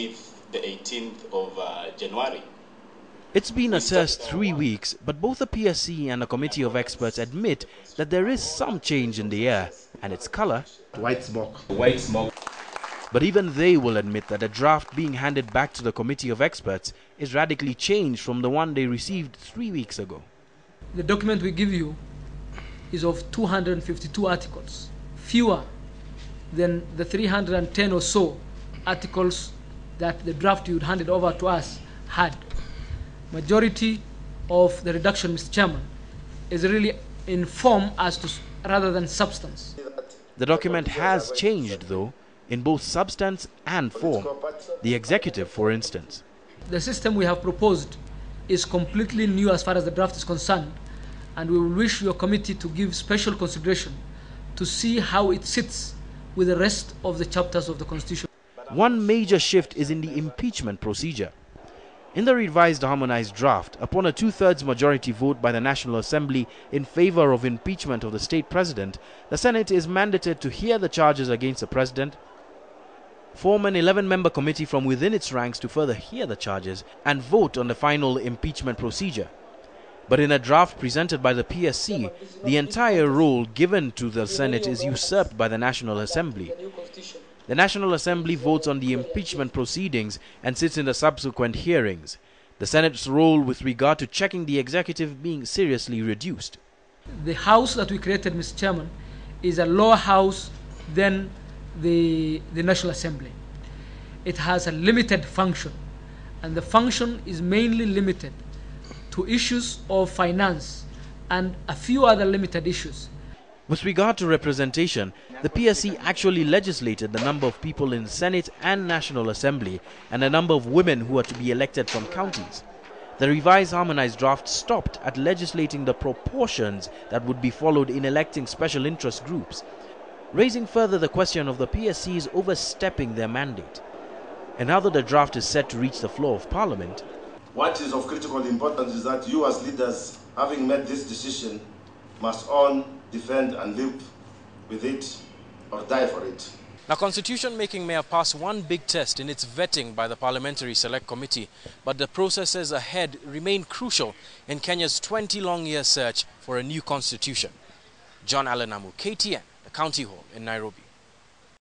The 18th of January. It's been a test 3 weeks, but both the PSC and a committee of experts admit that there is some change in the air, and its color, white smoke. White smoke. But even they will admit that a draft being handed back to the committee of experts is radically changed from the one they received 3 weeks ago. The document we give you is of 252 articles, fewer than the 310 or so articles that the draft you handed over to us had. Majority of the reduction, Mr. Chairman, is really in form as to rather than substance. The document has changed, though, in both substance and form. The executive, for instance. The system we have proposed is completely new as far as the draft is concerned, and we will wish your committee to give special consideration to see how it sits with the rest of the chapters of the Constitution. One major shift is in the impeachment procedure. In the revised harmonized draft, upon a 2/3 majority vote by the National Assembly in favor of impeachment of the state president, the Senate is mandated to hear the charges against the president, form an 11-member committee from within its ranks to further hear the charges, and vote on the final impeachment procedure. But in a draft presented by the PSC, the entire role given to the Senate is usurped by the National Assembly. The National Assembly votes on the impeachment proceedings and sits in the subsequent hearings, the Senate's role with regard to checking the executive being seriously reduced. The House that we created, Mr. Chairman, is a lower house than the National Assembly. It has a limited function, and the function is mainly limited to issues of finance and a few other limited issues. With regard to representation, the PSC actually legislated the number of people in the Senate and National Assembly and the number of women who are to be elected from counties. The revised harmonized draft stopped at legislating the proportions that would be followed in electing special interest groups, raising further the question of the PSC's overstepping their mandate. And now that the draft is set to reach the floor of Parliament, what is of critical importance is that you as leaders, having made this decision, must own, defend and live with it or die for it. Now, constitution making may have passed one big test in its vetting by the Parliamentary Select Committee, but the processes ahead remain crucial in Kenya's 20-long-year search for a new constitution. John Allen Amu, KTN, the County Hall in Nairobi.